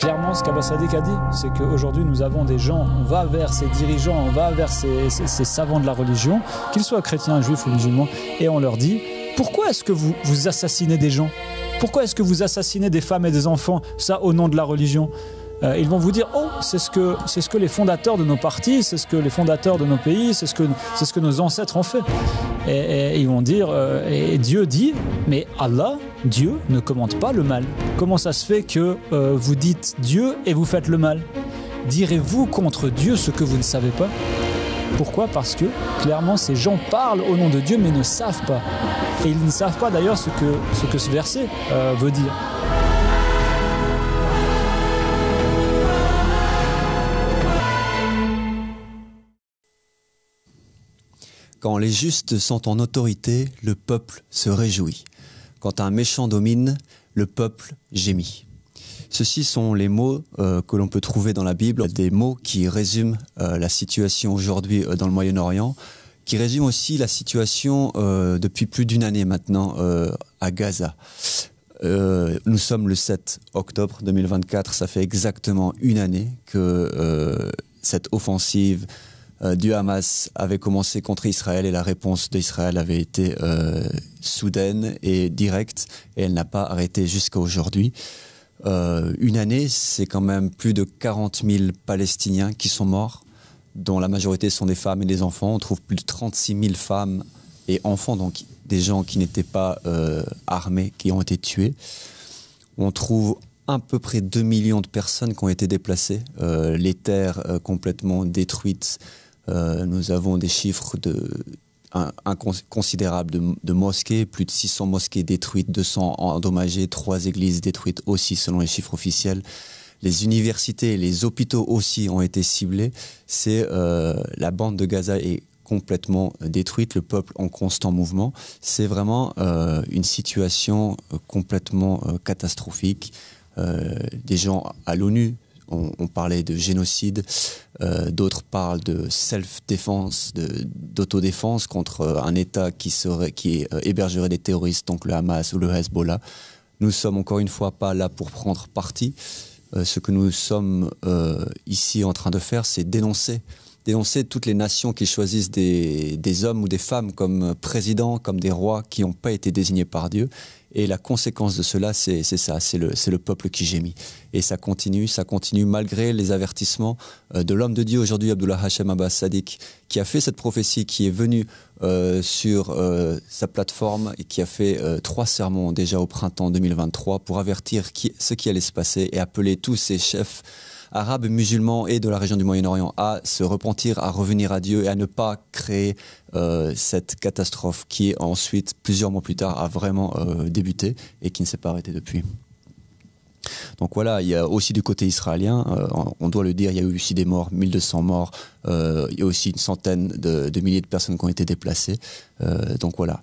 Clairement, ce qu'Abbas Sadiq a dit, c'est qu'aujourd'hui, nous avons des gens, on va vers ces dirigeants, on va vers ces savants de la religion, qu'ils soient chrétiens, juifs ou musulmans, et on leur dit, pourquoi est-ce que vous assassinez des gens? Pourquoi est-ce que vous assassinez des femmes et des enfants, ça au nom de la religion? Ils vont vous dire, oh, c'est ce que les fondateurs de nos partis, c'est ce que les fondateurs de nos pays, c'est ce que nos ancêtres ont fait. Et ils vont dire, et Dieu dit, mais Allah, Dieu, ne commande pas le mal. Comment ça se fait que vous dites Dieu et vous faites le mal? Direz-vous contre Dieu ce que vous ne savez pas? Pourquoi? Parce que, clairement, ces gens parlent au nom de Dieu, mais ne savent pas. Et ils ne savent pas d'ailleurs ce que ce verset veut dire. Quand les justes sont en autorité, le peuple se réjouit. Quand un méchant domine, le peuple gémit. Ceci sont les mots que l'on peut trouver dans la Bible, des mots qui résument la situation aujourd'hui dans le Moyen-Orient, qui résument aussi la situation depuis plus d'une année maintenant à Gaza. Nous sommes le 7 octobre 2024, ça fait exactement une année que cette offensive du Hamas avait commencé contre Israël et la réponse d'Israël avait été soudaine et directe et elle n'a pas arrêté jusqu'à aujourd'hui. Une année, c'est quand même plus de 40 000 Palestiniens qui sont morts, dont la majorité sont des femmes et des enfants. On trouve plus de 36 000 femmes et enfants, donc des gens qui n'étaient pas armés, qui ont été tués. On trouve à peu près 2 millions de personnes qui ont été déplacées, les terres complètement détruites. Nous avons des chiffres considérables de mosquées, plus de 600 mosquées détruites, 200 endommagées, 3 églises détruites aussi selon les chiffres officiels. Les universités et les hôpitaux aussi ont été ciblés. La bande de Gaza est complètement détruite, le peuple en constant mouvement. C'est vraiment une situation complètement catastrophique. Des gens à l'ONU, on parlait de génocide, d'autres parlent de self-défense, d'autodéfense contre un État qui hébergerait des terroristes, donc le Hamas ou le Hezbollah. Nous sommes encore une fois pas là pour prendre parti. Ce que nous sommes ici en train de faire, c'est dénoncer toutes les nations qui choisissent des hommes ou des femmes comme présidents, comme des rois qui n'ont pas été désignés par Dieu. Et la conséquence de cela, c'est le peuple qui gémit. Et ça continue malgré les avertissements de l'homme de Dieu aujourd'hui, Abdullah Hashem Abbas Sadiq, qui a fait cette prophétie, qui est venu sur sa plateforme et qui a fait 3 sermons déjà au printemps 2023 pour avertir ce qui allait se passer et appeler tous ces chefs arabes, musulmans et de la région du Moyen-Orient à se repentir, à revenir à Dieu et à ne pas créer cette catastrophe qui ensuite, plusieurs mois plus tard, a vraiment débuté et qui ne s'est pas arrêtée depuis. Donc voilà, il y a aussi du côté israélien, on doit le dire, il y a eu aussi des morts, 1200 morts, il y a aussi une centaine de milliers de personnes qui ont été déplacées. Donc voilà,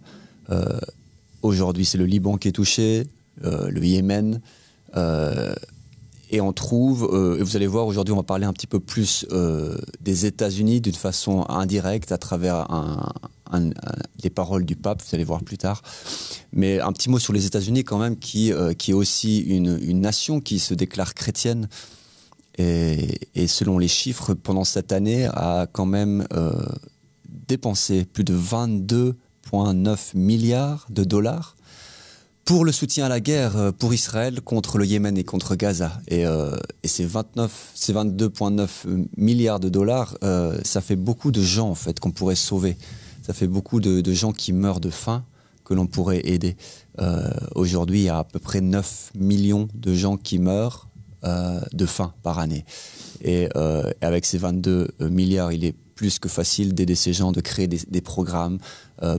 aujourd'hui c'est le Liban qui est touché, le Yémen, et on trouve, et vous allez voir aujourd'hui on va parler un petit peu plus des États-Unis d'une façon indirecte à travers les paroles du pape, vous allez voir plus tard. Mais un petit mot sur les États-Unis quand même, qui est aussi une nation qui se déclare chrétienne et selon les chiffres, pendant cette année, a quand même dépensé plus de 22,9 milliards de dollars pour le soutien à la guerre pour Israël contre le Yémen et contre Gaza. Et ces 22,9 milliards de dollars, ça fait beaucoup de gens en fait qu'on pourrait sauver. Ça fait beaucoup de gens qui meurent de faim que l'on pourrait aider. Aujourd'hui, il y a à peu près 9 millions de gens qui meurent de faim par année. Et avec ces 22 milliards, il est plus que facile d'aider ces gens, de créer des programmes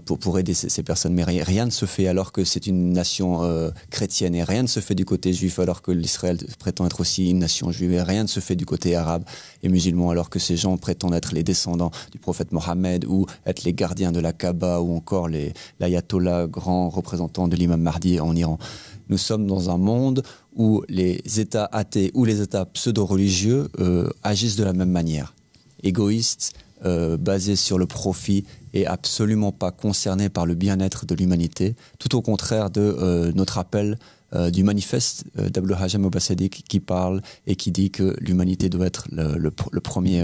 pour aider ces personnes. Mais rien ne se fait alors que c'est une nation chrétienne et rien ne se fait du côté juif alors que l'Israël prétend être aussi une nation juive et rien ne se fait du côté arabe et musulman alors que ces gens prétendent être les descendants du prophète Mohammed ou être les gardiens de la Kaaba ou encore l'ayatollah, grand représentant de l'imam Mahdi en Iran. Nous sommes dans un monde où les États athées ou les États pseudo-religieux agissent de la même manière. Égoïstes, basés sur le profit et absolument pas concernés par le bien-être de l'humanité, tout au contraire de notre appel du manifeste d'Abul Hajjam Abbas Sadiq qui parle et qui dit que l'humanité doit être le premier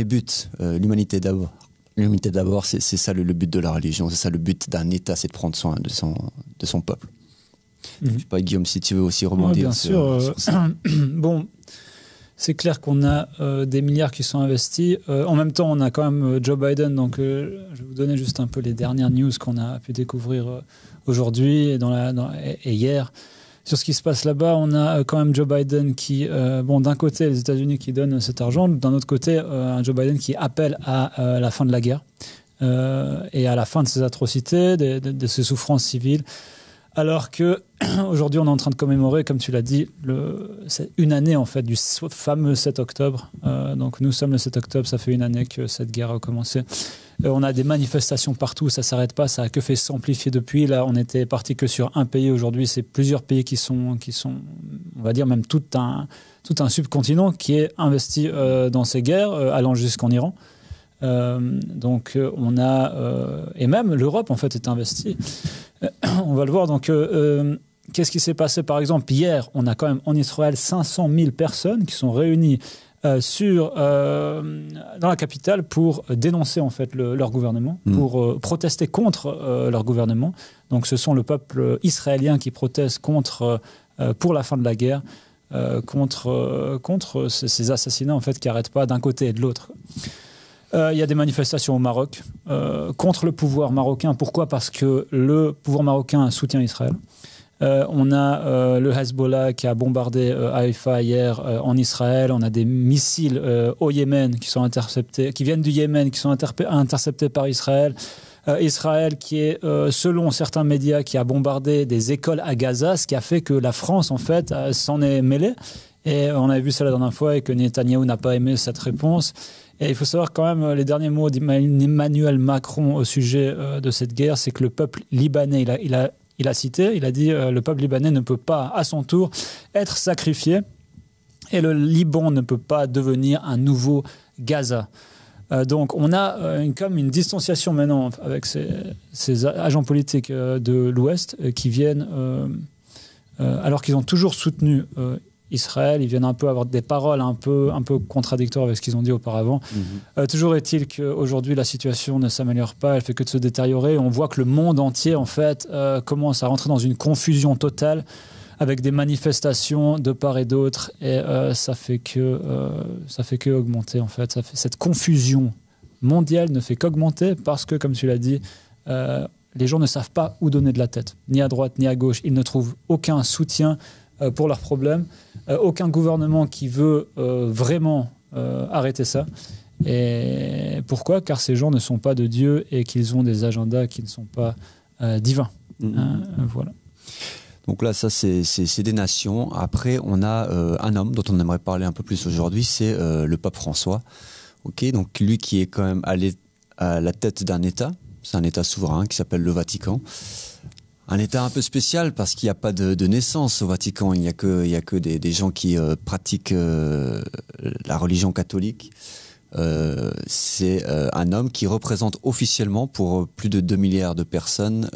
but, l'humanité d'abord. L'humanité d'abord, c'est ça le but de la religion, c'est ça le but d'un État, c'est de prendre soin de son peuple. Je ne sais pas, Guillaume, si tu veux aussi rebondir. Bien sûr. Bon, c'est clair qu'on a des milliards qui sont investis. En même temps, on a quand même Joe Biden. Donc, je vais vous donner juste un peu les dernières news qu'on a pu découvrir aujourd'hui et hier. Sur ce qui se passe là-bas, on a quand même Joe Biden qui, d'un côté, les États-Unis qui donnent cet argent, d'un autre côté, un Joe Biden qui appelle à la fin de la guerre et à la fin de ces atrocités, de ces souffrances civiles. Alors que aujourd'hui, on est en train de commémorer, comme tu l'as dit, c'est une année en fait du fameux 7 octobre. Donc nous sommes le 7 octobre, ça fait une année que cette guerre a commencé. On a des manifestations partout, ça s'arrête pas, ça a que fait s'amplifier depuis. Là, on était parti que sur un pays. Aujourd'hui, c'est plusieurs pays qui sont, on va dire même tout un subcontinent qui est investi dans ces guerres, allant jusqu'en Iran. Donc on a et même l'Europe en fait est investie. On va le voir. Donc qu'est-ce qui s'est passé par exemple hier? On a quand même en Israël 500 000 personnes qui sont réunies dans la capitale pour dénoncer en fait leur gouvernement, pour protester contre leur gouvernement. Donc ce sont le peuple israélien qui proteste pour la fin de la guerre, contre ces assassinats en fait qui n'arrêtent pas d'un côté et de l'autre. Il y a des manifestations au Maroc contre le pouvoir marocain. Pourquoi? Parce que le pouvoir marocain soutient Israël. On a le Hezbollah qui a bombardé Haïfa hier en Israël. On a des missiles au Yémen qui viennent du Yémen, qui sont interceptés par Israël. Israël qui est, selon certains médias, qui a bombardé des écoles à Gaza, ce qui a fait que la France, en fait, s'en est mêlée. Et on avait vu ça la dernière fois et que Netanyahou n'a pas aimé cette réponse. Et il faut savoir quand même les derniers mots d'Emmanuel Macron au sujet de cette guerre, c'est que le peuple libanais, il a cité, il a dit le peuple libanais ne peut pas à son tour être sacrifié et le Liban ne peut pas devenir un nouveau Gaza. Donc on a comme une distanciation maintenant avec ces agents politiques de l'Ouest qui viennent, alors qu'ils ont toujours soutenu Israël, ils viennent un peu avoir des paroles un peu contradictoires avec ce qu'ils ont dit auparavant. Toujours est-il qu'aujourd'hui, la situation ne s'améliore pas, elle fait que de se détériorer. On voit que le monde entier, en fait, commence à rentrer dans une confusion totale avec des manifestations de part et d'autre. Et ça fait que augmenter, en fait. Cette confusion mondiale ne fait qu'augmenter parce que, comme tu l'as dit, les gens ne savent pas où donner de la tête, ni à droite, ni à gauche. Ils ne trouvent aucun soutien pour leurs problèmes. Aucun gouvernement qui veut vraiment arrêter ça. Et pourquoi? Car ces gens ne sont pas de Dieu et qu'ils ont des agendas qui ne sont pas divins. Voilà. Donc là, ça, c'est des nations. Après, on a un homme dont on aimerait parler un peu plus aujourd'hui, c'est le pape François. Okay, donc lui qui est quand même allé à la tête d'un État. C'est un État souverain qui s'appelle le Vatican. Un État un peu spécial parce qu'il n'y a pas de naissance au Vatican. Il n'y a que des gens qui pratiquent la religion catholique. C'est un homme qui représente officiellement pour plus de 2 milliards de personnes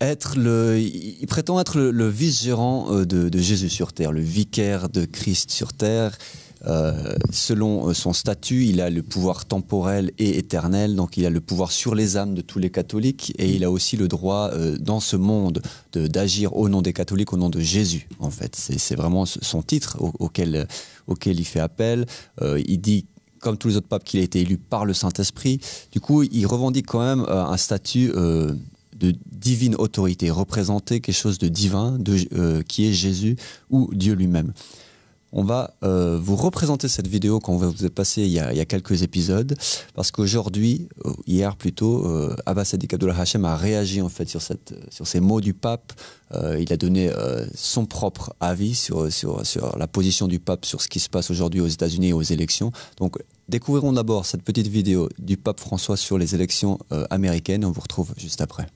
il prétend être le vice-gérant de Jésus sur terre, le vicaire de Christ sur terre. Selon son statut, il a le pouvoir temporel et éternel, donc il a le pouvoir sur les âmes de tous les catholiques et il a aussi le droit dans ce monde d'agir au nom des catholiques, au nom de Jésus en fait. C'est vraiment son titre auquel il fait appel. Il dit, comme tous les autres papes, qu'il a été élu par le Saint-Esprit. Du coup, il revendique quand même un statut de divine autorité, représenter quelque chose de divin, qui est Jésus ou Dieu lui-même. On va vous représenter cette vidéo qu'on vous a passée il y a quelques épisodes, parce qu'aujourd'hui, hier plutôt, Abbas Sadiq Abdullah Hachem a réagi en fait sur ces mots du pape. Il a donné son propre avis sur la position du pape sur ce qui se passe aujourd'hui aux États-Unis et aux élections. Donc, découvrirons d'abord cette petite vidéo du pape François sur les élections américaines. On vous retrouve juste après.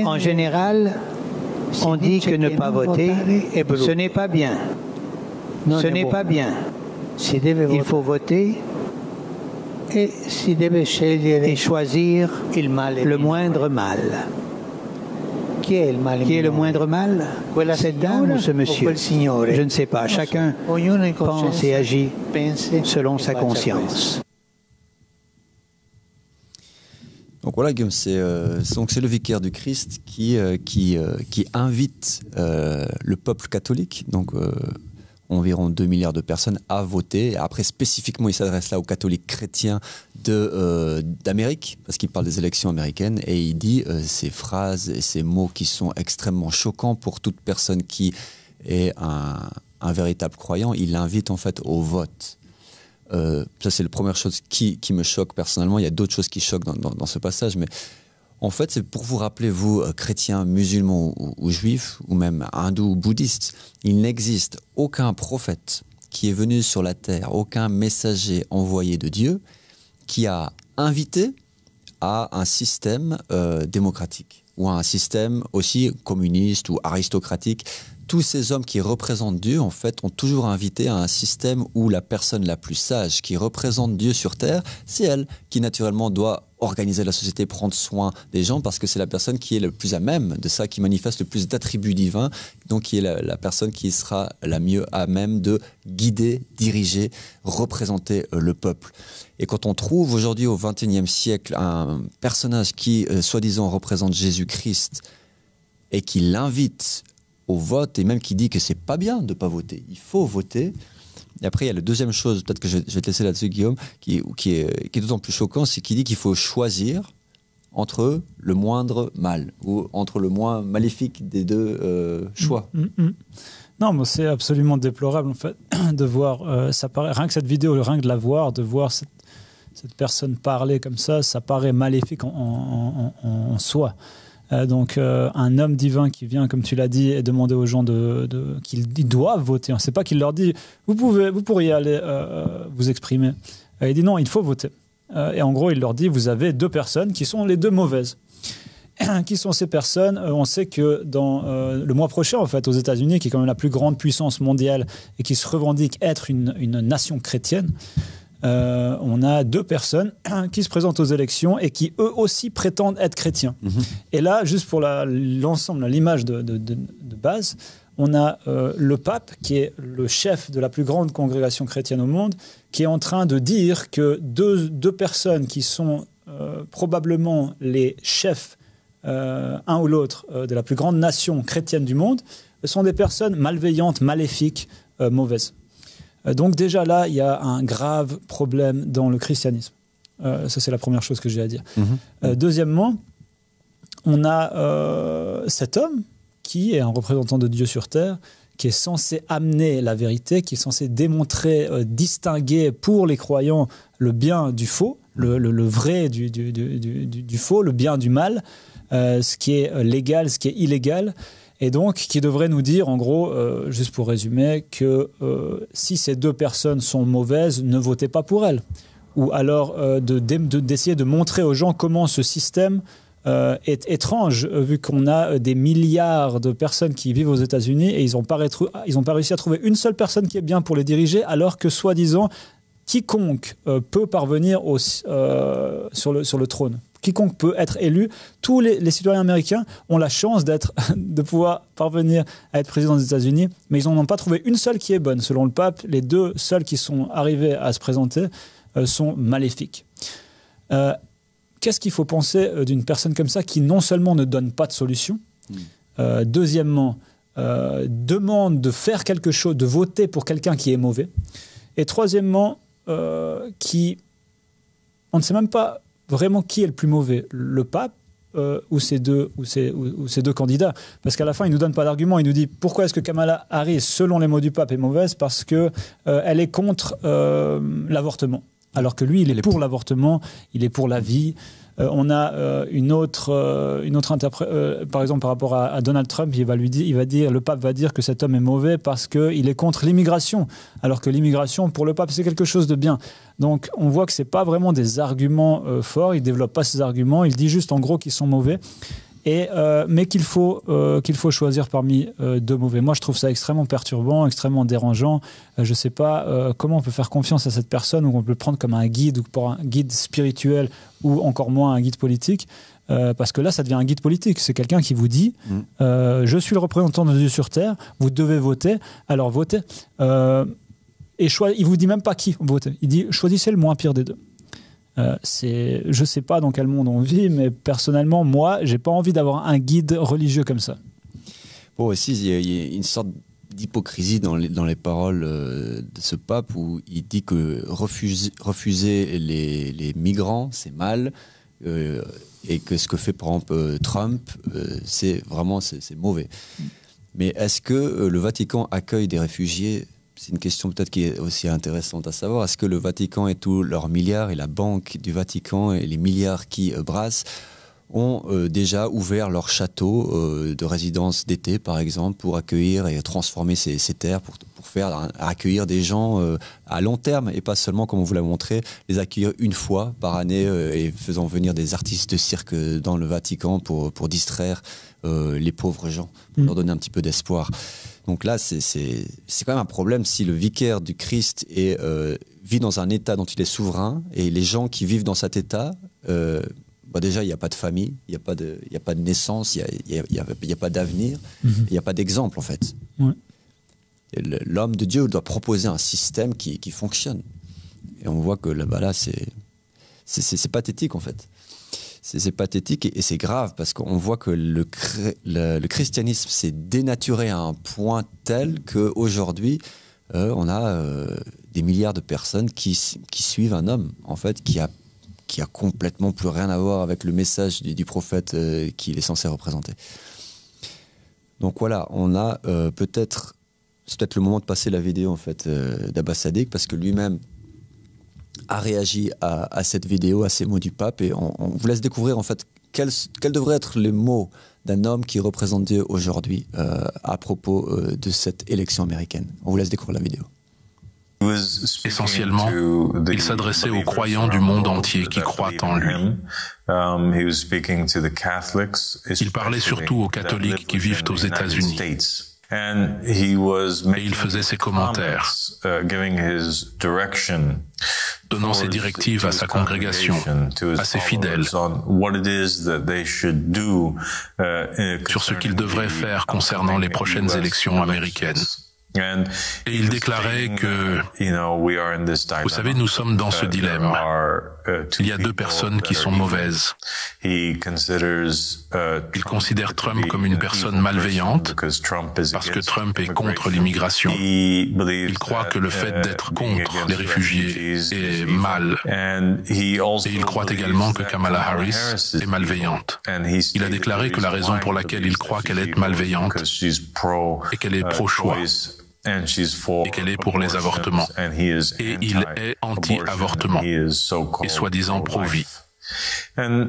En général, on dit que ne pas voter, ce n'est pas bien. Ce n'est pas bien. Il faut voter et choisir le moindre mal. Qui est le moindre mal? Cette dame ou ce monsieur? Je ne sais pas. Chacun pense et agit selon sa conscience. Donc voilà, Guillaume, c'est le vicaire du Christ qui invite le peuple catholique, donc environ 2 milliards de personnes, à voter. Après, spécifiquement, il s'adresse là aux catholiques chrétiens d'Amérique, parce qu'il parle des élections américaines, et il dit ces phrases et ces mots qui sont extrêmement choquants pour toute personne qui est un véritable croyant. Il l'invite en fait au vote. Ça, c'est la première chose qui me choque personnellement. Il y a d'autres choses qui choquent dans ce passage, mais en fait, c'est pour vous rappeler, vous, chrétiens, musulmans ou juifs, ou même hindous ou bouddhistes, il n'existe aucun prophète qui est venu sur la terre, aucun messager envoyé de Dieu qui a invité à un système démocratique ou à un système aussi communiste ou aristocratique. Tous ces hommes qui représentent Dieu, en fait, ont toujours invité à un système où la personne la plus sage qui représente Dieu sur terre, c'est elle qui naturellement doit organiser la société, prendre soin des gens, parce que c'est la personne qui est le plus à même de ça, qui manifeste le plus d'attributs divins, donc qui est la personne qui sera la mieux à même de guider, diriger, représenter le peuple. Et quand on trouve aujourd'hui au XXIe siècle un personnage qui, soi-disant, représente Jésus-Christ et qui l'invite au vote, et même qui dit que c'est pas bien de pas voter, il faut voter. Et après, il y a la deuxième chose, peut-être que je vais te laisser là-dessus, Guillaume, qui est d'autant plus choquant, c'est qu'il dit qu'il faut choisir entre le moindre mal, ou entre le moins maléfique des deux choix. Non, mais c'est absolument déplorable, en fait, de voir, ça paraît, rien que cette vidéo, rien que de la voir, de voir cette personne parler comme ça paraît maléfique en soi. Donc un homme divin qui vient, comme tu l'as dit, et demander aux gens qu'ils doivent voter. C'est pas qu'il leur dit vous pourriez aller vous exprimer. Il dit non, il faut voter. Et en gros, il leur dit vous avez 2 personnes qui sont les 2 mauvaises. Qui sont ces personnes? On sait que dans le mois prochain, en fait, aux États-Unis, qui est quand même la plus grande puissance mondiale et qui se revendique être une nation chrétienne, on a 2 personnes qui se présentent aux élections et qui eux aussi prétendent être chrétiens. Et là, juste pour l'ensemble, l'image de base, on a le pape qui est le chef de la plus grande congrégation chrétienne au monde, qui est en train de dire que deux personnes qui sont probablement les chefs, un ou l'autre, de la plus grande nation chrétienne du monde, sont des personnes malveillantes, maléfiques, mauvaises. Donc déjà là, il y a un grave problème dans le christianisme. Ça, c'est la première chose que j'ai à dire. Deuxièmement, on a cet homme qui est un représentant de Dieu sur terre, qui est censé amener la vérité, qui est censé démontrer, distinguer pour les croyants le bien du faux, le vrai du faux, le bien du mal, ce qui est légal, ce qui est illégal. Et donc, qui devrait nous dire, en gros, juste pour résumer, que si ces 2 personnes sont mauvaises, ne votez pas pour elles. Ou alors d'essayer de montrer aux gens comment ce système est étrange, vu qu'on a des milliards de personnes qui vivent aux États-Unis et ils n'ont pas réussi à trouver une seule personne qui est bien pour les diriger, alors que, soi-disant, quiconque peut parvenir sur le trône. Quiconque peut être élu, tous les citoyens américains ont la chance de pouvoir parvenir à être président des États-Unis, mais ils n'en ont pas trouvé une seule qui est bonne. Selon le pape, les 2 seuls qui sont arrivés à se présenter sont maléfiques. Qu'est-ce qu'il faut penser d'une personne comme ça qui non seulement ne donne pas de solution, deuxièmement, demande de faire quelque chose, de voter pour quelqu'un qui est mauvais, et troisièmement, on ne sait même pas vraiment qui est le plus mauvais, le pape ou ces deux candidats. Parce qu'à la fin, il ne nous donne pas d'argument. Il nous dit pourquoi est-ce que Kamala Harris, selon les mots du pape, est mauvaise? Parce qu'elle est contre l'avortement. Alors que lui, il est pour l'avortement, il est pour la vie. On a une autre par exemple, par rapport à Donald Trump, le pape va dire que cet homme est mauvais parce qu'il est contre l'immigration, alors que l'immigration, pour le pape, c'est quelque chose de bien. Donc, on voit que ce n'est pas vraiment des arguments forts, il ne développe pas ces arguments, il dit juste en gros qu'ils sont mauvais. Mais qu'il faut choisir parmi 2 mauvais. Moi, je trouve ça extrêmement perturbant, extrêmement dérangeant. Je ne sais pas comment on peut faire confiance à cette personne, ou on peut le prendre comme un guide, ou pour un guide spirituel, ou encore moins un guide politique. parce que là, ça devient un guide politique. C'est quelqu'un qui vous dit je suis le représentant de Dieu sur terre, vous devez voter, alors votez. Et il vous dit même pas qui voter. Il dit choisissez le moins pire des deux. Je sais pas dans quel monde on vit, mais personnellement, moi, j'ai pas envie d'avoir un guide religieux comme ça. Bon, aussi, il y a une sorte d'hypocrisie dans les paroles de ce pape où il dit que refuser les migrants, c'est mal, et que ce que fait par exemple Trump, c'est mauvais. Mais est-ce que le Vatican accueille des réfugiés? C'est une question peut-être qui est aussi intéressante à savoir. Est-ce que le Vatican et tous leurs milliards et la banque du Vatican et les milliards qui brassent ont déjà ouvert leur château de résidence d'été, par exemple, pour accueillir et transformer ces terres, pour accueillir des gens à long terme et pas seulement, comme on vous l'a montré, les accueillir une fois par année et faisant venir des artistes de cirque dans le Vatican pour distraire les pauvres gens, pour leur donner un petit peu d'espoir. Donc là, c'est quand même un problème si le vicaire du Christ vit dans un état dont il est souverain et les gens qui vivent dans cet état... déjà, il n'y a pas de famille, il n'y a pas de naissance, il n'y a pas d'avenir, il n'y a pas d'exemple, en fait. Ouais. L'homme de Dieu doit proposer un système qui fonctionne. Et on voit que là, c'est pathétique, en fait. C'est pathétique et c'est grave, parce qu'on voit que le christianisme s'est dénaturé à un point tel qu'aujourd'hui, on a des milliards de personnes qui suivent un homme, en fait, qui a complètement plus rien à voir avec le message du prophète qu'il est censé représenter. Donc voilà, on a c'est peut-être le moment de passer la vidéo en fait d'Abbas Sadiq, parce que lui-même a réagi à cette vidéo, à ces mots du pape, et on vous laisse découvrir en fait quels devraient être les mots d'un homme qui représente Dieu aujourd'hui à propos de cette élection américaine. On vous laisse découvrir la vidéo. Essentiellement, il s'adressait aux croyants du monde entier qui croient en lui. Il parlait surtout aux catholiques qui vivent aux États-Unis. Et il faisait ses commentaires, donnant ses directives à sa congrégation, à ses fidèles, sur ce qu'ils devraient faire concernant les prochaines élections américaines. Et il déclarait que, vous savez, nous sommes dans ce dilemme. Il y a deux personnes qui sont mauvaises. Il considère Trump comme une personne malveillante parce que Trump est contre l'immigration. Il croit que le fait d'être contre les réfugiés est mal. Et il croit également que Kamala Harris est malveillante. Il a déclaré que la raison pour laquelle il croit qu'elle est malveillante est qu'elle est pro-choix. Et qu'elle est pour les avortements. Et il est anti-avortement et soi-disant pro-vie. Donc,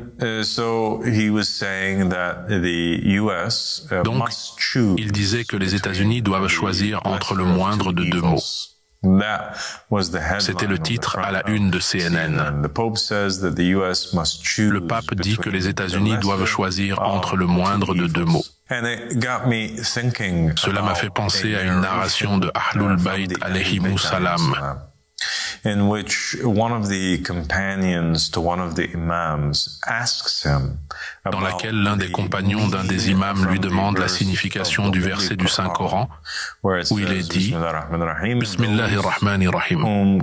il disait que les États-Unis doivent choisir entre le moindre de deux mots. C'était le titre à la une de CNN. Le pape dit que les États-Unis doivent choisir entre le moindre de deux mots. Cela m'a fait penser à une narration de Ahlul Bayt alayhimu salam, in which one of the companions to one of the imams asks him, dans laquelle l'un des compagnons d'un des imams lui demande la signification du verset du Saint-Coran, où il est dit « Bismillahirrahmanirrahim »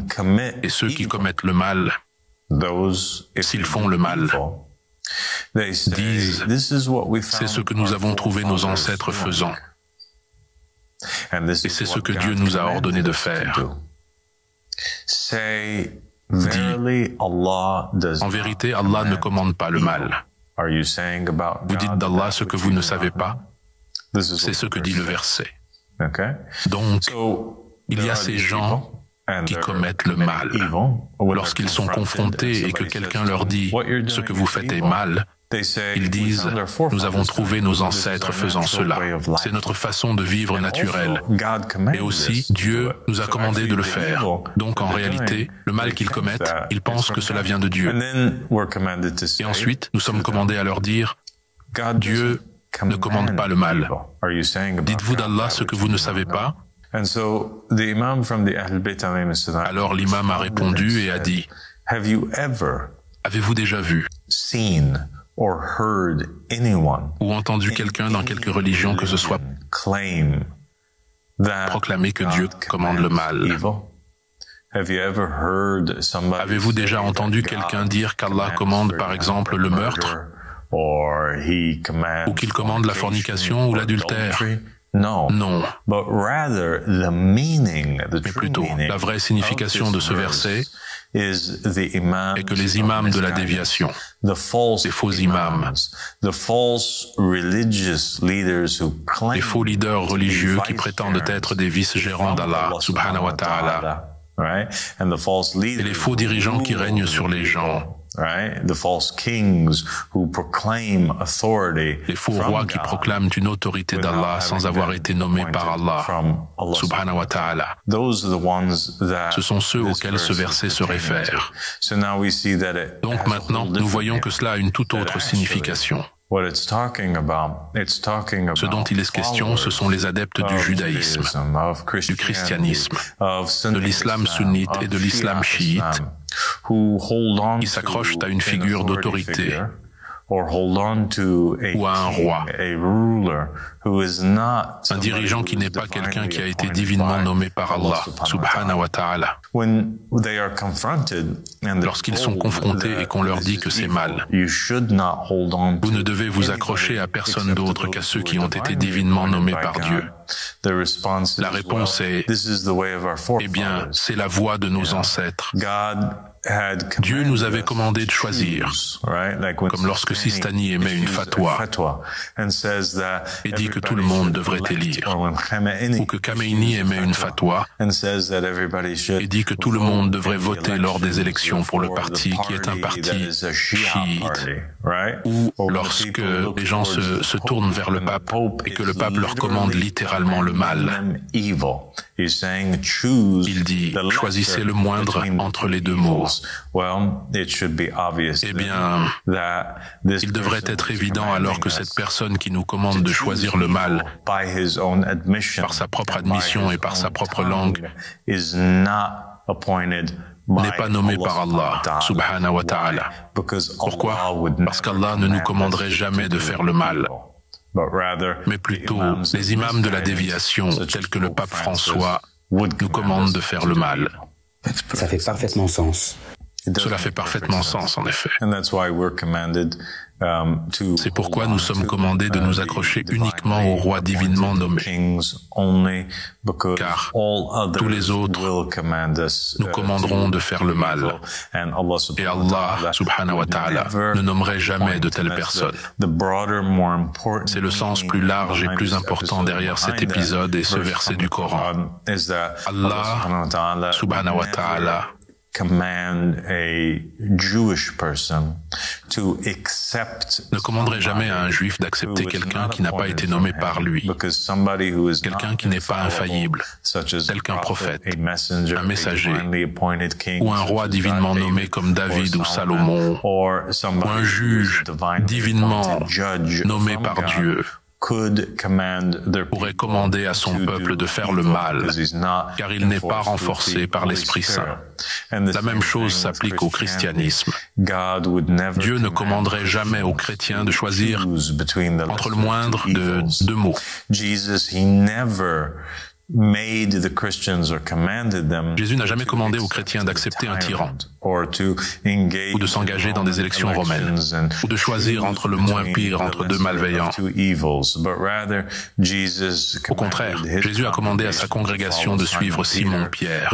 et ceux qui commettent le mal, s'ils font le mal, disent « c'est ce que nous avons trouvé nos ancêtres faisant, et c'est ce que Dieu nous a ordonné de faire. » Dis, en vérité, Allah ne commande pas le mal. Vous dites d'Allah ce que vous ne savez pas. C'est ce que dit le verset. Donc, il y a ces gens qui commettent le mal. Lorsqu'ils sont confrontés et que quelqu'un leur dit « ce que vous faites est mal », ils disent « nous avons trouvé nos ancêtres faisant cela. C'est notre façon de vivre naturelle. Et aussi, Dieu nous a commandé de le faire. Donc en réalité, le mal qu'ils commettent, ils pensent que cela vient de Dieu. Et ensuite, nous sommes commandés à leur dire « Dieu ne commande pas le mal. Dites-vous d'Allah ce que vous ne savez pas ?» Alors l'imam a répondu et a dit « Avez-vous déjà vu or heard anyone ou entendu quelqu'un dans quelque religion que ce soit claim that proclamer que Dieu commande le mal? Avez-vous déjà entendu quelqu'un dire qu'Allah commande par exemple le meurtre, ou qu'il commande la fornication ou l'adultère? Non. Mais plutôt, la vraie signification de ce verset est que les imams de la déviation, les faux imams, les faux leaders religieux qui prétendent être des vice-gérants d'Allah, subhanahu wa ta'ala, et les faux dirigeants qui règnent sur les gens, les faux rois qui proclament une autorité d'Allah sans avoir été nommés par Allah, subhanahu wa ta'ala. Ce sont ceux auxquels ce verset se réfère. Donc maintenant, nous voyons que cela a une toute autre signification. Ce dont il est question, ce sont les adeptes du judaïsme, du christianisme, de l'islam sunnite et de l'islam chiite, qui s'accrochent à une figure d'autorité ou à un roi, un dirigeant qui n'est pas quelqu'un qui a été divinement nommé par Allah, subhanahu wa ta'ala. Lorsqu'ils sont confrontés et qu'on leur dit que c'est mal, vous ne devez vous accrocher à personne d'autre qu'à ceux qui ont été divinement nommés par Dieu. La réponse est, eh bien, c'est la voie de nos ancêtres. Dieu nous avait commandé de choisir, comme lorsque Sistani émet une fatwa et dit que tout le monde devrait élire, ou que Khamenei émet une fatwa et dit que tout le monde devrait voter lors des élections pour le parti qui est un parti chiite, ou lorsque les gens se tournent vers le pape et que le pape leur commande littéralement le mal. Il dit, choisissez le moindre entre les deux mots. Eh bien, il devrait être évident alors que cette personne qui nous commande de choisir le mal, par sa propre admission et par sa propre langue, n'est pas nommé par Allah, subhanahu wa ta'ala. Pourquoi? Parce qu'Allah ne nous commanderait jamais de faire le mal, mais plutôt les imams de la déviation, tels que le pape François, nous commandent de faire le mal. Ça fait parfaitement sens. Cela fait parfaitement sens, en effet. C'est pourquoi nous sommes commandés de nous accrocher uniquement au roi divinement nommé, car tous les autres nous commanderont de faire le mal. Et Allah, subhanahu wa ta'ala, ne nommerait jamais de telles personnes. C'est le sens plus large et plus important derrière cet épisode et ce verset du Coran. Allah, subhanahu wa ta'ala, ne commanderait jamais à un juif d'accepter quelqu'un qui n'a pas été nommé par lui, quelqu'un qui n'est pas infaillible, tel qu'un prophète, un messager, ou un roi divinement nommé comme David ou Salomon, ou un juge divinement nommé par Dieu, pourrait commander à son peuple de faire le mal, car il n'est pas renforcé par l'Esprit Saint. La même chose s'applique au christianisme. Dieu ne commanderait jamais aux chrétiens de choisir entre le moindre de deux mots. Jésus n'a jamais commandé aux chrétiens d'accepter un tyran, ou de s'engager dans des élections romaines, ou de choisir entre le moins pire entre deux malveillants. Au contraire, Jésus a commandé à sa congrégation de suivre Simon-Pierre,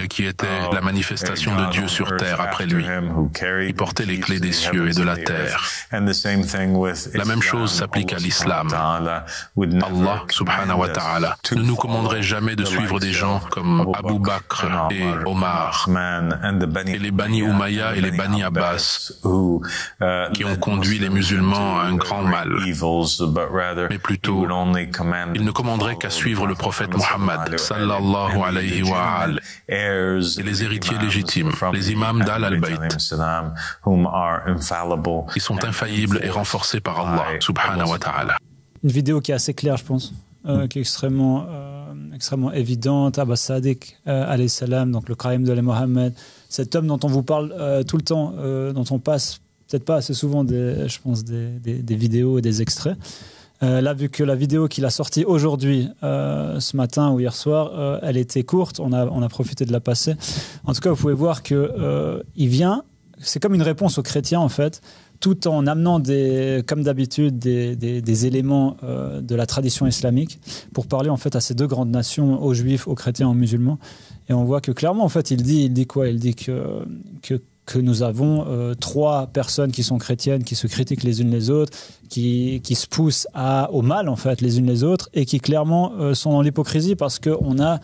qui était la manifestation de Dieu sur terre après lui, qui portait les clés des cieux et de la terre. La même chose s'applique à l'islam. Allah, subhanahu wa ta'ala, ne nous commanderait jamais de suivre des gens comme Abu Bakr et Omar, et les Bani Umayya et les Bani Abbas, qui ont conduit les musulmans à un grand mal. Mais plutôt, il ne commanderait qu'à suivre le prophète Muhammad, sallallahu alayhi wa al, et les héritiers légitimes, les imams d'Al-Bayt, qui sont infaillibles et renforcés par Allah, subhanahu wa ta'ala. Une vidéo qui est assez claire, je pense, qui est extrêmement extrêmement évidente. Abbas Sadiq, alayhi salam, donc le Qaïm de Mohammed, cet homme dont on vous parle tout le temps, dont on passe peut-être pas assez souvent des vidéos et des extraits. Là, vu que la vidéo qu'il a sortie aujourd'hui, ce matin ou hier soir, elle était courte, on a profité de la passer. En tout cas, vous pouvez voir que il vient, c'est comme une réponse aux chrétiens en fait, tout en amenant comme d'habitude des éléments de la tradition islamique pour parler en fait à ces deux grandes nations, aux juifs, aux chrétiens, aux musulmans. Et on voit que clairement en fait, il dit quoi ? Il dit que nous avons trois personnes qui sont chrétiennes, qui se critiquent les unes les autres, qui se poussent au mal en fait les unes les autres, et qui clairement sont dans l'hypocrisie parce qu'on n'a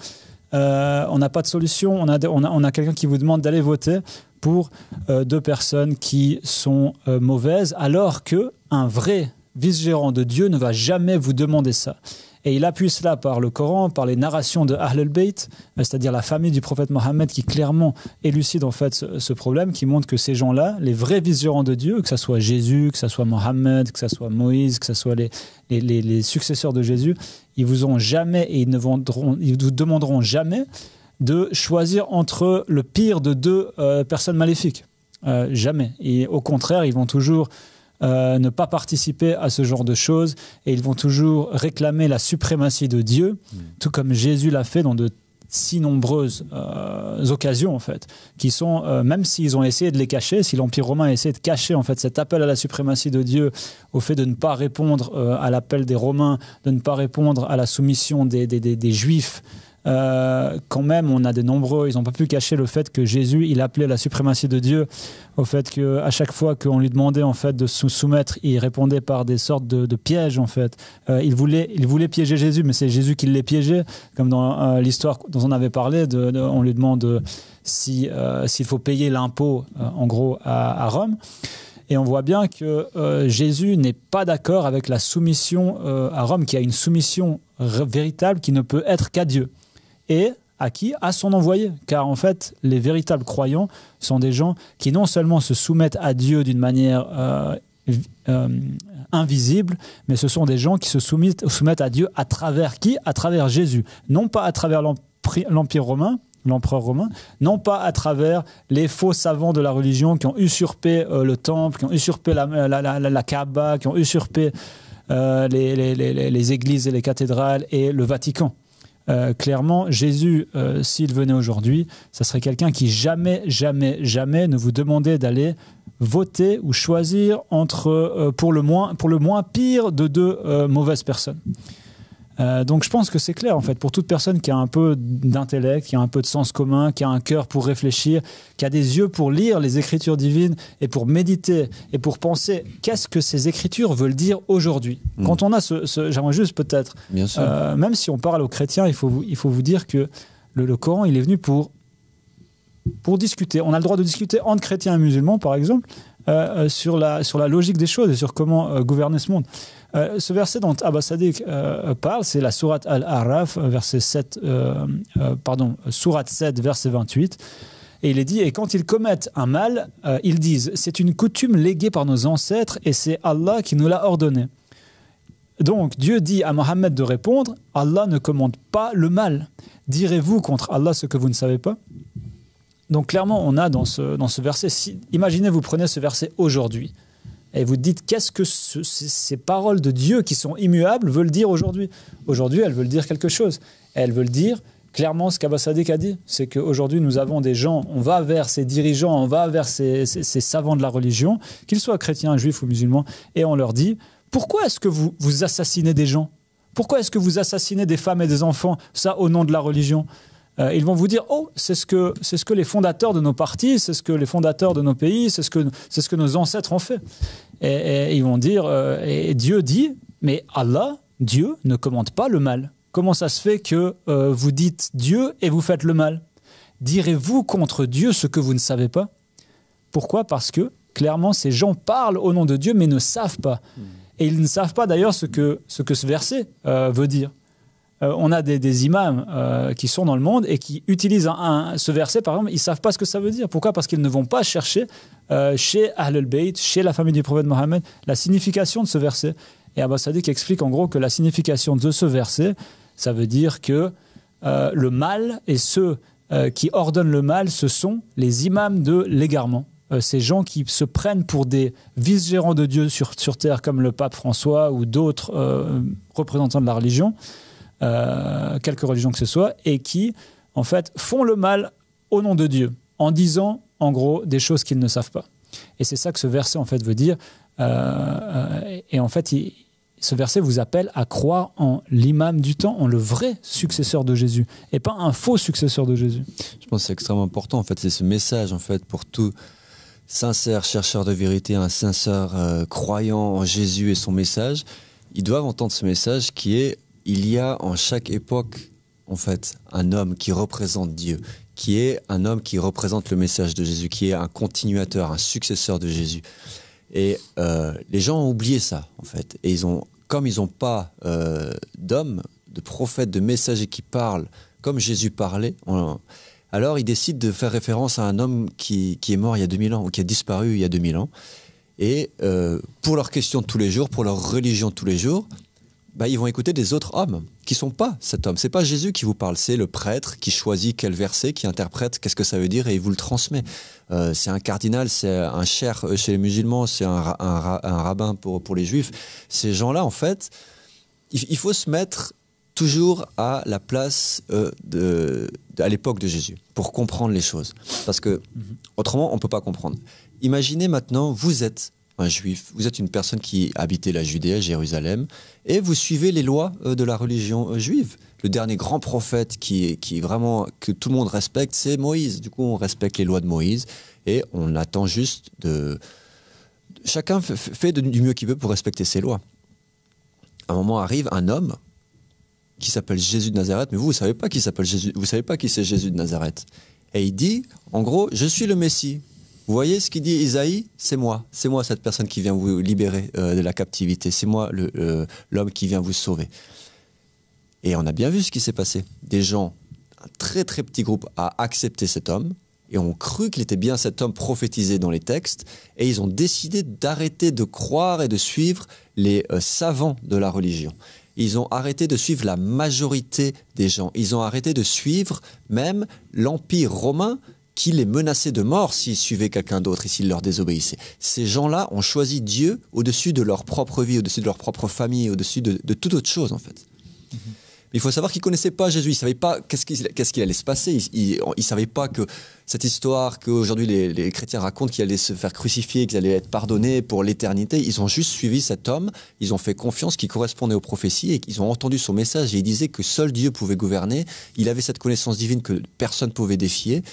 pas de solution. On a quelqu'un qui vous demande d'aller voter pour deux personnes qui sont mauvaises, alors qu'un vrai vice-gérant de Dieu ne va jamais vous demander ça. Et il appuie cela par le Coran, par les narrations de Ahl al-Bayt, c'est-à-dire la famille du prophète Mohammed, qui clairement élucide en fait ce problème, qui montre que ces gens-là, les vrais vice-gérants de Dieu, que ce soit Jésus, que ce soit Mohammed, que ce soit Moïse, que ce soit les successeurs de Jésus, ils vous ont jamais et ils vous demanderont jamais de choisir entre le pire de deux personnes maléfiques. Jamais. Et au contraire, ils vont toujours ne pas participer à ce genre de choses, et ils vont toujours réclamer la suprématie de Dieu, tout comme Jésus l'a fait dans de si nombreuses occasions en fait, qui sont, même s'ils ont essayé de les cacher, si l'Empire romain a essayé de cacher en fait cet appel à la suprématie de Dieu, au fait de ne pas répondre à l'appel des Romains, de ne pas répondre à la soumission des Juifs, quand même on a de nombreux, ils n'ont pas pu cacher le fait que Jésus il appelait la suprématie de Dieu, au fait qu'à chaque fois qu'on lui demandait en fait de se soumettre, il répondait par des sortes de pièges en fait. Il voulait piéger Jésus, mais c'est Jésus qui les piégeait, comme dans l'histoire dont on avait parlé, on lui demande s'il faut payer l'impôt en gros à Rome. Et on voit bien que Jésus n'est pas d'accord avec la soumission à Rome, qui a une soumission véritable qui ne peut être qu'à Dieu. Et à qui ? À son envoyé. Car en fait, les véritables croyants sont des gens qui non seulement se soumettent à Dieu d'une manière invisible, mais ce sont des gens qui se soumettent à Dieu à travers qui ? À travers Jésus. Non pas à travers l'Empire romain, l'empereur romain, non pas à travers les faux savants de la religion qui ont usurpé le temple, qui ont usurpé la Kaaba, qui ont usurpé les églises et les cathédrales et le Vatican. Clairement, Jésus, s'il venait aujourd'hui, ça serait quelqu'un qui jamais ne vous demandait d'aller voter ou choisir entre pour le moins pire de deux mauvaises personnes. Donc je pense que c'est clair en fait pour toute personne qui a un peu d'intellect, qui a un peu de sens commun, qui a un cœur pour réfléchir, qui a des yeux pour lire les Écritures divines et pour méditer et pour penser qu'est-ce que ces Écritures veulent dire aujourd'hui. Quand on a j'aimerais juste peut-être, même si on parle aux chrétiens, il faut vous dire que le Coran il est venu pour discuter. On a le droit de discuter entre chrétiens et musulmans par exemple sur la logique des choses et sur comment gouverner ce monde. Ce verset dont Abbas Sadiq parle, c'est la sourate Al-A'raf, sourate 7, verset 28. Et il est dit, et quand ils commettent un mal, ils disent, c'est une coutume léguée par nos ancêtres et c'est Allah qui nous l'a ordonné. Donc Dieu dit à Mohammed de répondre, Allah ne commande pas le mal. Direz-vous contre Allah ce que vous ne savez pas ? Donc clairement, on a dans ce verset, imaginez, vous prenez ce verset aujourd'hui, et vous dites, qu'est-ce que ces paroles de Dieu qui sont immuables veulent dire aujourd'hui ? Aujourd'hui, elles veulent dire quelque chose. Elles veulent dire, clairement, ce qu'Abbas Sadiq a dit, c'est qu'aujourd'hui, nous avons des gens, on va vers ces dirigeants, on va vers ces savants de la religion, qu'ils soient chrétiens, juifs ou musulmans, et on leur dit, pourquoi est-ce que vous assassinez des gens ? Pourquoi est-ce que vous assassinez des femmes et des enfants, ça au nom de la religion ? Ils vont vous dire, c'est ce que les fondateurs de nos partis, c'est ce que les fondateurs de nos pays, c'est ce que nos ancêtres ont fait. Et ils vont dire, et Dieu dit, mais Allah, Dieu, ne commande pas le mal. Comment ça se fait que vous dites Dieu et vous faites le mal ? Direz-vous contre Dieu ce que vous ne savez pas ? Pourquoi ? Parce que, clairement, ces gens parlent au nom de Dieu, mais ne savent pas. Et ils ne savent pas d'ailleurs ce que ce verset veut dire. On a des imams qui sont dans le monde et qui utilisent ce verset, par exemple, ils ne savent pas ce que ça veut dire. Pourquoi ? Parce qu'ils ne vont pas chercher chez Ahl al-Bayt, chez la famille du prophète Mohammed, la signification de ce verset. Et Abbas Sadiq explique en gros que la signification de ce verset, ça veut dire que le mal et ceux qui ordonnent le mal, ce sont les imams de l'égarement. Ces gens qui se prennent pour des vice-gérants de Dieu sur terre, comme le pape François ou d'autres représentants de la religion, quelque religion que ce soit, et qui, en fait, font le mal au nom de Dieu, en disant, en gros, des choses qu'ils ne savent pas. Et c'est ça que ce verset, en fait, veut dire. Et en fait, ce verset vous appelle à croire en l'imam du temps, en le vrai successeur de Jésus, et pas un faux successeur de Jésus. Je pense que c'est extrêmement important, en fait. C'est ce message, en fait, pour tout sincère chercheur de vérité, un sincère croyant en Jésus et son message. Ils doivent entendre ce message qui est: il y a en chaque époque, en fait, un homme qui représente Dieu, qui est un homme qui représente le message de Jésus, qui est un continuateur, un successeur de Jésus. Et les gens ont oublié ça, en fait. Et comme ils n'ont pas d'hommes, de prophètes, de messagers qui parlent comme Jésus parlait, alors ils décident de faire référence à un homme qui est mort il y a 2000 ans, ou qui a disparu il y a 2000 ans. Et pour leurs questions de tous les jours, pour leur religion de tous les jours, ils vont écouter des autres hommes qui ne sont pas cet homme. Ce n'est pas Jésus qui vous parle, c'est le prêtre qui choisit quel verset, qui interprète qu'est-ce que ça veut dire et il vous le transmet. C'est un cardinal, c'est un cheikh chez les musulmans, c'est un rabbin pour les juifs. Ces gens-là, en fait, il faut se mettre toujours à la place à l'époque de Jésus pour comprendre les choses. Parce que autrement, on ne peut pas comprendre. Imaginez maintenant, vous êtes un juif, vous êtes une personne qui habitait la Judée, Jérusalem, et vous suivez les lois de la religion juive. Le dernier grand prophète qui vraiment que tout le monde respecte, c'est Moïse. Du coup, on respecte les lois de Moïse et on attend juste chacun fait du mieux qu'il peut pour respecter ses lois. À un moment arrive un homme qui s'appelle Jésus de Nazareth, mais vous ne savez pas qui s'appelle Jésus, vous savez pas qui c'est Jésus de Nazareth. Et il dit, en gros, je suis le Messie. Vous voyez ce qu'il dit Isaïe? C'est moi cette personne qui vient vous libérer de la captivité. C'est moi l'homme qui vient vous sauver. Et on a bien vu ce qui s'est passé. Des gens, un très très petit groupe a accepté cet homme et ont cru qu'il était bien cet homme prophétisé dans les textes et ils ont décidé d'arrêter de croire et de suivre les savants de la religion. Ils ont arrêté de suivre la majorité des gens. Ils ont arrêté de suivre même l'Empire romain qui les menaçait de mort s'ils suivaient quelqu'un d'autre et s'ils leur désobéissaient. Ces gens-là ont choisi Dieu au-dessus de leur propre vie, au-dessus de leur propre famille, au-dessus de toute autre chose, en fait. Mais il faut savoir qu'ils ne connaissaient pas Jésus. Ils ne savaient pas qu'est-ce qu'il allait se passer. Ils ne savaient pas que cette histoire qu'aujourd'hui les chrétiens racontent, qu'il allait se faire crucifier, qu'il allait être pardonné pour l'éternité. Ils ont juste suivi cet homme. Ils ont fait confiance qui correspondait aux prophéties et ils ont entendu son message. Et il disait que seul Dieu pouvait gouverner. Il avait cette connaissance divine que personne ne pouvait défier.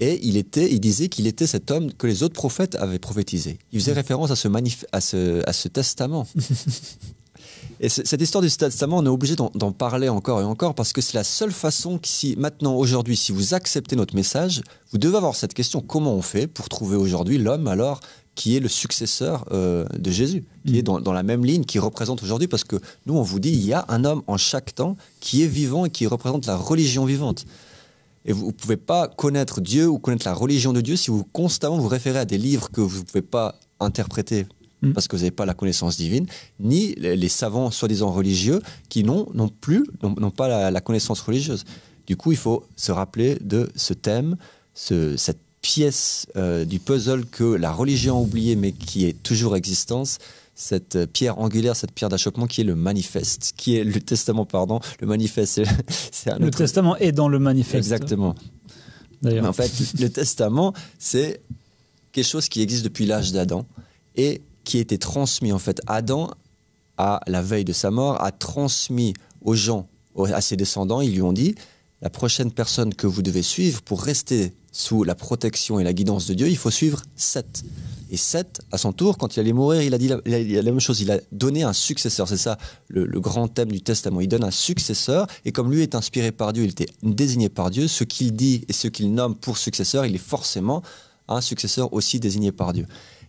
Et il disait qu'il était cet homme que les autres prophètes avaient prophétisé. Il faisait référence à ce testament. Et cette histoire du testament, on est obligé d'en parler encore et encore parce que c'est la seule façon que aujourd'hui, si vous acceptez notre message, vous devez avoir cette question: comment on fait pour trouver aujourd'hui l'homme alors qui est le successeur de Jésus, qui est dans la même ligne, qui représente aujourd'hui, parce que nous, on vous dit, il y a un homme en chaque temps qui est vivant et qui représente la religion vivante. Et vous ne pouvez pas connaître Dieu ou connaître la religion de Dieu si vous constamment vous référez à des livres que vous ne pouvez pas interpréter parce que vous n'avez pas la connaissance divine, ni les savants soi-disant religieux qui n'ont pas la connaissance religieuse. Du coup, il faut se rappeler de ce thème, cette pièce du puzzle que la religion a oubliée mais qui est toujours existence, cette pierre angulaire, cette pierre d'achoppement qui est le manifeste, qui est le testament, pardon. Le manifeste, c'est un autre... testament est dans le manifeste. Exactement. D'ailleurs. Mais en fait, le testament, c'est quelque chose qui existe depuis l'âge d'Adam et qui a été transmis, en fait. Adam, à la veille de sa mort, a transmis aux gens, à ses descendants, ils lui ont dit: la prochaine personne que vous devez suivre pour rester sous la protection et la guidance de Dieu, il faut suivre Seth. Et Seth, à son tour, quand il allait mourir, il a dit la même chose. Il a donné un successeur. C'est ça le grand thème du testament. Il donne un successeur. Et comme lui est inspiré par Dieu, il était désigné par Dieu. Ce qu'il dit et ce qu'il nomme pour successeur, il est forcément un successeur aussi désigné par Dieu.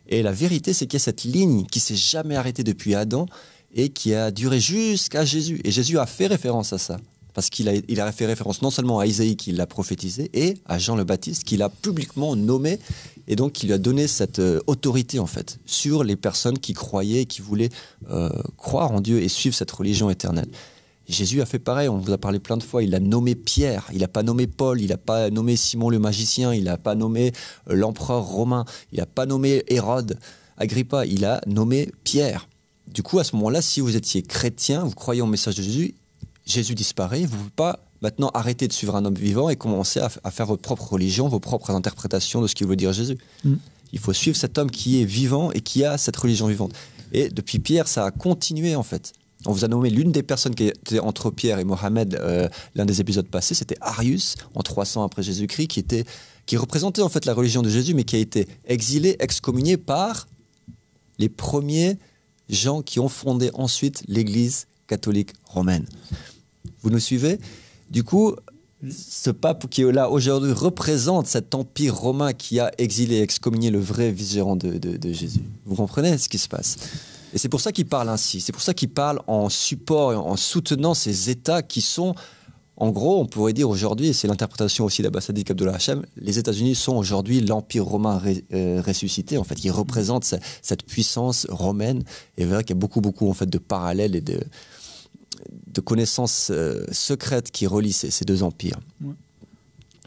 Et la vérité, c'est qu'il y a cette ligne qui ne s'est jamais arrêtée depuis Adam et qui a duré jusqu'à Jésus. Et Jésus a fait référence à ça. Parce qu'il a fait référence non seulement à Isaïe qui l'a prophétisé et à Jean le Baptiste qui l'a publiquement nommé et donc qui lui a donné cette autorité en fait sur les personnes qui croyaient et qui voulaient croire en Dieu et suivre cette religion éternelle. Jésus a fait pareil, on vous a parlé plein de fois, il a nommé Pierre, il n'a pas nommé Paul, il n'a pas nommé Simon le magicien, il n'a pas nommé l'empereur romain, il n'a pas nommé Hérode, Agrippa, il a nommé Pierre. Du coup, à ce moment-là, si vous étiez chrétien, vous croyez au message de Jésus, Jésus disparaît, vous ne pouvez pas maintenant arrêter de suivre un homme vivant et commencer à faire votre propre religion, vos propres interprétations de ce qu'il veut dire Jésus. Il faut suivre cet homme qui est vivant et qui a cette religion vivante. Et depuis Pierre, ça a continué en fait. On vous a nommé l'une des personnes qui était entre Pierre et Mohammed, l'un des épisodes passés, c'était Arius, en 300 après Jésus-Christ, qui représentait en fait la religion de Jésus, mais qui a été exilé, excommunié par les premiers gens qui ont fondé ensuite l'Église catholique romaine. Vous nous suivez? Du coup, ce pape qui est là aujourd'hui représente cet empire romain qui a exilé et excommunié le vrai vice-gérant de Jésus. Vous comprenez ce qui se passe? Et c'est pour ça qu'il parle ainsi. C'est pour ça qu'il parle en support et en soutenant ces États qui sont, en gros, on pourrait dire aujourd'hui, et c'est l'interprétation aussi d'Abba Sadiq Abdullah Hachem, les États-Unis sont aujourd'hui l'empire romain ressuscité. En fait, ils représentent cette puissance romaine. Et c'est vrai qu'il y a beaucoup en fait, de parallèles et de connaissances secrètes qui relient ces deux empires. Ouais.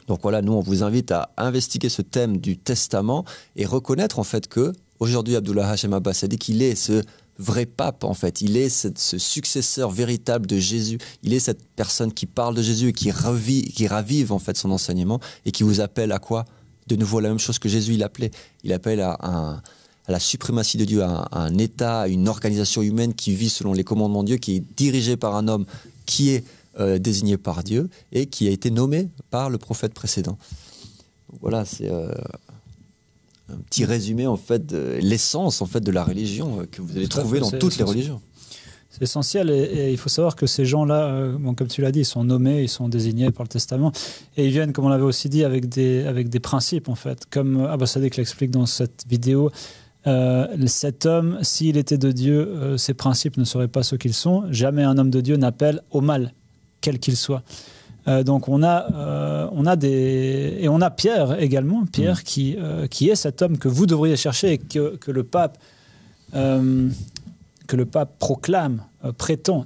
Donc voilà, nous, on vous invite à investiguer ce thème du testament et reconnaître en fait que aujourd'hui, Abdullah Hachem Abba Sadiq, il est ce vrai pape, en fait. Il est ce successeur véritable de Jésus. Il est cette personne qui parle de Jésus et qui ravive, en fait, son enseignement et qui vous appelle à quoi? De nouveau, la même chose que Jésus, il appelait. Il appelle à la suprématie de Dieu, à un État, à une organisation humaine qui vit selon les commandements de Dieu, qui est dirigée par un homme qui est désigné par Dieu et qui a été nommé par le prophète précédent. Donc voilà, c'est un petit résumé en fait de l'essence en fait de la religion que vous allez trouver dans toutes les religions. C'est essentiel et il faut savoir que ces gens-là, bon, comme tu l'as dit, ils sont nommés, ils sont désignés par le testament et ils viennent, comme on l'avait aussi dit, avec des principes en fait. Comme Abba Sadiq l'explique dans cette vidéo, cet homme, s'il était de Dieu, ses principes ne seraient pas ceux qu'ils sont. Jamais un homme de Dieu n'appelle au mal, quel qu'il soit. Donc on a Pierre également, Pierre qui est cet homme que vous devriez chercher et que le pape proclame, prétend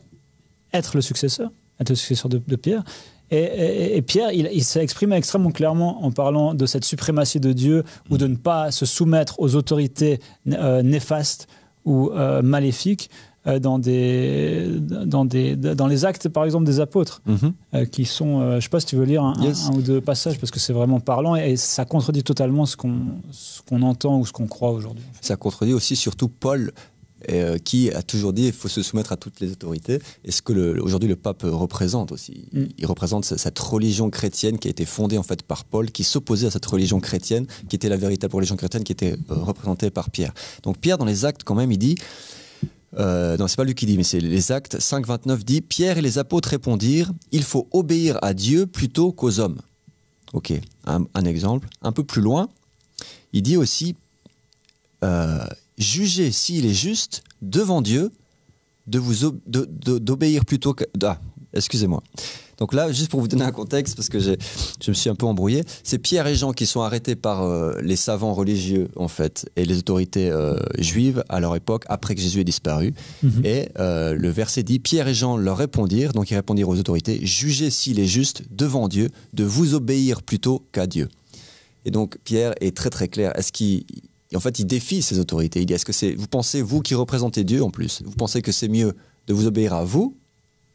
être le successeur de Pierre. Et Pierre, il s'est exprimé extrêmement clairement en parlant de cette suprématie de Dieu ou de ne pas se soumettre aux autorités néfastes ou maléfiques. Dans les actes, par exemple, des apôtres, qui sont... je ne sais pas si tu veux lire un ou deux passages, parce que c'est vraiment parlant, et ça contredit totalement ce qu'on entend ou ce qu'on croit aujourd'hui. Ça contredit aussi surtout Paul, qui a toujours dit qu'il faut se soumettre à toutes les autorités, et ce que aujourd'hui le pape représente aussi. Il représente cette religion chrétienne qui a été fondée en fait par Paul, qui s'opposait à cette religion chrétienne, qui était la véritable religion chrétienne, qui était représentée par Pierre. Donc Pierre, dans les actes, quand même, il dit... non, c'est pas lui qui dit, mais c'est les Actes 5.29 dit: Pierre et les apôtres répondirent, il faut obéir à Dieu plutôt qu'aux hommes. Ok, un exemple. Un peu plus loin, il dit aussi jugez s'il est juste devant Dieu d'obéir plutôt qu'à... excusez-moi. Donc là, juste pour vous donner un contexte, parce que je me suis un peu embrouillé, c'est Pierre et Jean qui sont arrêtés par les savants religieux, en fait, et les autorités juives à leur époque, après que Jésus ait disparu. Et le verset dit: Pierre et Jean leur répondirent, donc ils répondirent aux autorités, jugez s'il est juste devant Dieu de vous obéir plutôt qu'à Dieu. Et donc Pierre est très très clair. En fait, il défie ces autorités. Il dit: est-ce que vous pensez, vous qui représentez Dieu en plus, vous pensez que c'est mieux de vous obéir à vous,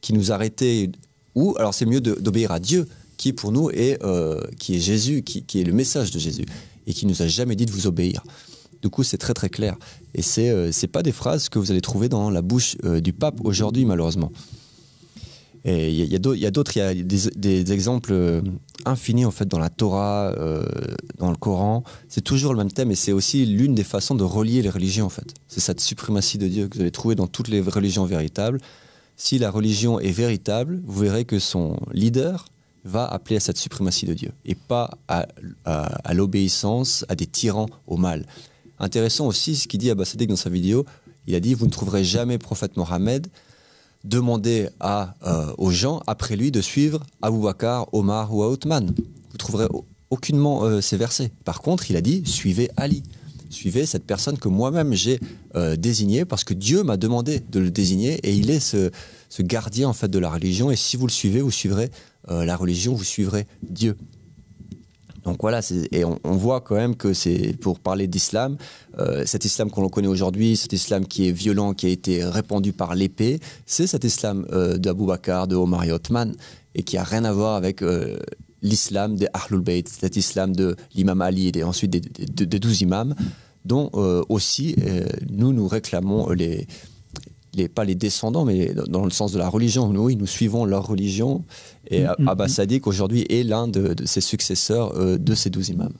qui nous arrêtez, ou alors c'est mieux d'obéir à Dieu, qui pour nous qui est Jésus, qui est le message de Jésus, et qui nous a jamais dit de vous obéir. Du coup, c'est très très clair. Et c'est pas des phrases que vous allez trouver dans la bouche du pape aujourd'hui, malheureusement. Et il y a d'autres, il y a des exemples infinis en fait dans la Torah, dans le Coran. C'est toujours le même thème, et c'est aussi l'une des façons de relier les religions en fait. C'est cette suprématie de Dieu que vous allez trouver dans toutes les religions véritables. Si la religion est véritable, vous verrez que son leader va appeler à cette suprématie de Dieu et pas à l'obéissance à des tyrans, au mal. Intéressant aussi ce qu'il dit Abba Sadiq dans sa vidéo. Il a dit: vous ne trouverez jamais prophète Mohammed demander aux gens après lui de suivre Abu Bakr, Omar ou Othman. Vous trouverez aucunement ces versets. Par contre, il a dit: suivez Ali, suivez cette personne que moi-même j'ai désignée parce que Dieu m'a demandé de le désigner et il est ce gardien en fait de la religion. Et si vous le suivez, vous suivrez la religion, vous suivrez Dieu. Donc voilà, et on voit quand même que c'est, pour parler d'islam, cet islam qu'on connaît aujourd'hui, cet islam qui est violent, qui a été répandu par l'épée, c'est cet islam d'Abou Bakr, de Omar et Othman, et qui n'a rien à voir avec l'islam des Ahlul Bayt, cet islam de l'imam Ali et ensuite des 12 imams, dont aussi nous réclamons pas les descendants, mais dans le sens de la religion. Nous suivons leur religion. Et Abbas Sadiq, aujourd'hui, est l'un de ses successeurs de ces 12 imams.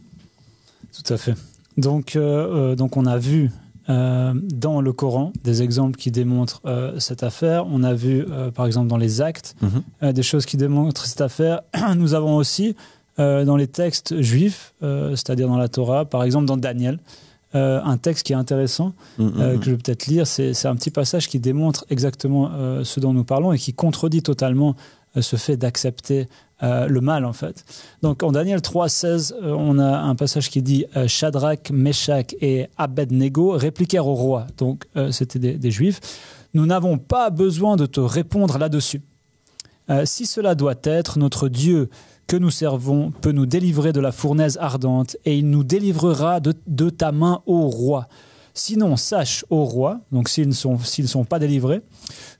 Tout à fait. Donc on a vu dans le Coran des exemples qui démontrent cette affaire. On a vu, par exemple, dans les actes, des choses qui démontrent cette affaire. Nous avons aussi, dans les textes juifs, c'est-à-dire dans la Torah, par exemple dans Daniel, un texte qui est intéressant, que je vais peut-être lire. C'est un petit passage qui démontre exactement ce dont nous parlons et qui contredit totalement ce fait d'accepter le mal, en fait. Donc, en Daniel 3,16, on a un passage qui dit « Shadrach, Meshach et Abednego répliquèrent au roi ». Donc, c'était des Juifs. « Nous n'avons pas besoin de te répondre là-dessus. Si cela doit être, notre Dieu que nous servons peut nous délivrer de la fournaise ardente et il nous délivrera de ta main, ô roi. Sinon, sache, ô roi, donc s'ils ne sont pas délivrés,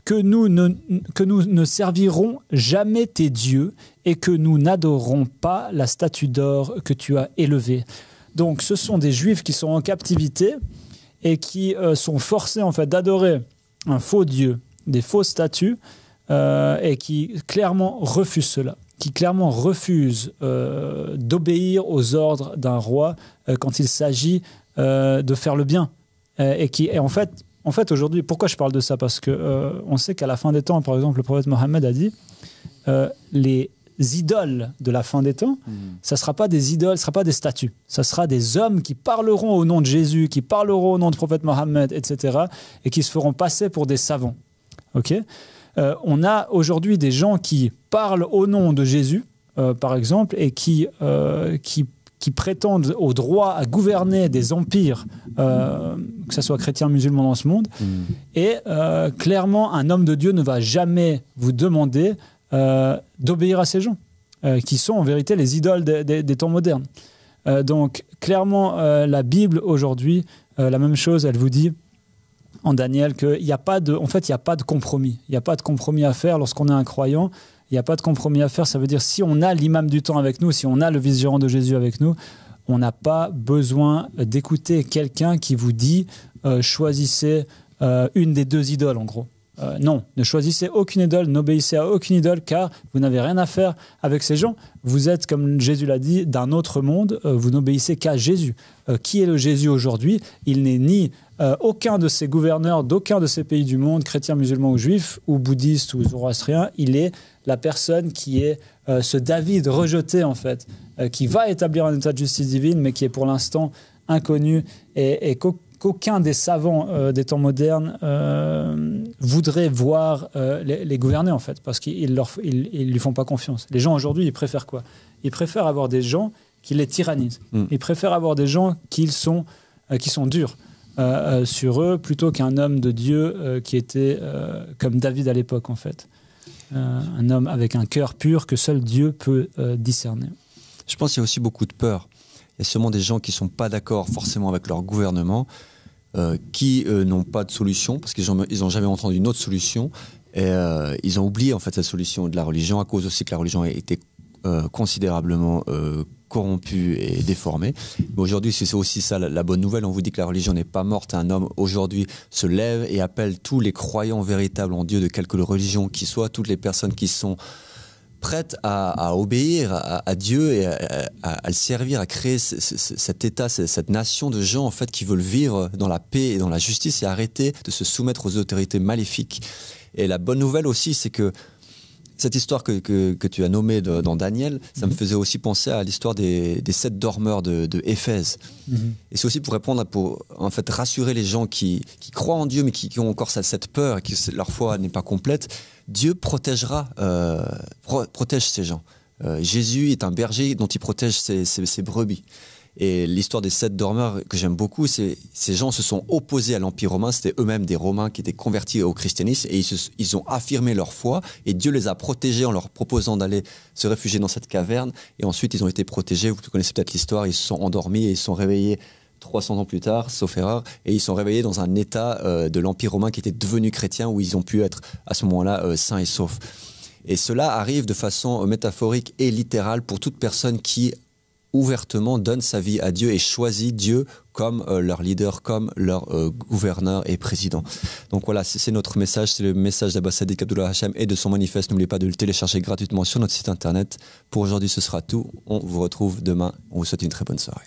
que nous ne servirons jamais tes dieux et que nous n'adorerons pas la statue d'or que tu as élevée. » Donc, ce sont des Juifs qui sont en captivité et qui sont forcés en fait d'adorer un faux dieu, des fausses statues, et qui clairement refusent cela, qui clairement refusent d'obéir aux ordres d'un roi quand il s'agit de faire le bien. Et en fait, aujourd'hui, pourquoi je parle de ça? Parce qu'on sait qu'à la fin des temps, par exemple, le prophète Mohammed a dit les idoles de la fin des temps, ça ne sera pas des idoles, ce ne sera pas des statues. Ça sera des hommes qui parleront au nom de Jésus, qui parleront au nom du prophète Mohammed, etc., et qui se feront passer pour des savants. Ok? On a aujourd'hui des gens qui parlent au nom de Jésus, par exemple, et qui prétendent au droit à gouverner des empires, que ce soit chrétiens, musulmans dans ce monde. Et clairement, un homme de Dieu ne va jamais vous demander d'obéir à ces gens, qui sont en vérité les idoles des temps modernes. Donc, clairement, la Bible aujourd'hui, la même chose, elle vous dit en Daniel qu'il n'y a pas de compromis. Il n'y a pas de compromis à faire lorsqu'on est un croyant. Il n'y a pas de compromis à faire. Ça veut dire si on a l'imam du temps avec nous, si on a le vice-gérant de Jésus avec nous, on n'a pas besoin d'écouter quelqu'un qui vous dit choisissez une des deux idoles, en gros. Non, ne choisissez aucune idole, n'obéissez à aucune idole, car vous n'avez rien à faire avec ces gens. Vous êtes, comme Jésus l'a dit, d'un autre monde. Vous n'obéissez qu'à Jésus. Qui est le Jésus aujourd'hui? Il n'est ni aucun de ces gouverneurs d'aucun de ces pays du monde, chrétiens, musulmans ou juifs, ou bouddhistes ou zoroastriens. Il est la personne qui est ce David rejeté, en fait, qui va établir un état de justice divine, mais qui est pour l'instant inconnu et qu'aucun des savants des temps modernes voudrait voir les gouverner, en fait, parce qu'ils lui font pas confiance. Les gens aujourd'hui, ils préfèrent quoi? Ils préfèrent avoir des gens qui les tyrannisent. Ils préfèrent avoir des gens qui sont durs sur eux, plutôt qu'un homme de Dieu qui était comme David à l'époque, en fait. Un homme avec un cœur pur que seul Dieu peut discerner. Je pense qu'il y a aussi beaucoup de peur. Il y a sûrement des gens qui ne sont pas d'accord forcément avec leur gouvernement, qui n'ont pas de solution, parce qu'ils n'ont jamais entendu une autre solution, et ils ont oublié en fait cette solution de la religion, à cause aussi que la religion a été considérablement corrompue et déformée. Mais aujourd'hui, c'est aussi ça la bonne nouvelle. On vous dit que la religion n'est pas morte. Un homme aujourd'hui se lève et appelle tous les croyants véritables en Dieu, de quelque religion qu'ils soient, toutes les personnes qui sont prêtes à obéir à Dieu et à le servir, à créer cet état, cette nation de gens en fait qui veulent vivre dans la paix et dans la justice et arrêter de se soumettre aux autorités maléfiques. Et la bonne nouvelle aussi, c'est que cette histoire que tu as nommée dans Daniel, ça me faisait aussi penser à l'histoire des 7 dormeurs de Éphèse. Et c'est aussi pour répondre, pour en fait rassurer les gens qui croient en Dieu mais qui ont encore cette peur et que leur foi n'est pas complète. Dieu protège ces gens. Jésus est un berger dont il protège ses brebis. Et l'histoire des 7 dormeurs que j'aime beaucoup, c'est ces gens se sont opposés à l'Empire romain. C'était eux-mêmes des Romains qui étaient convertis au christianisme et ils ont affirmé leur foi et Dieu les a protégés en leur proposant d'aller se réfugier dans cette caverne. Et ensuite, ils ont été protégés. Vous connaissez peut-être l'histoire. Ils se sont endormis et ils se sont réveillés 300 ans plus tard, sauf erreur, et ils sont réveillés dans un état de l'Empire romain qui était devenu chrétien où ils ont pu être à ce moment-là sains et saufs. Et cela arrive de façon métaphorique et littérale pour toute personne qui ouvertement donne sa vie à Dieu et choisit Dieu comme leur leader, comme leur gouverneur et président. Donc voilà, c'est notre message, c'est le message d'Abbas Sadiq Abdullah Hachem et de son manifeste. N'oubliez pas de le télécharger gratuitement sur notre site internet. Pour aujourd'hui, ce sera tout. On vous retrouve demain. On vous souhaite une très bonne soirée.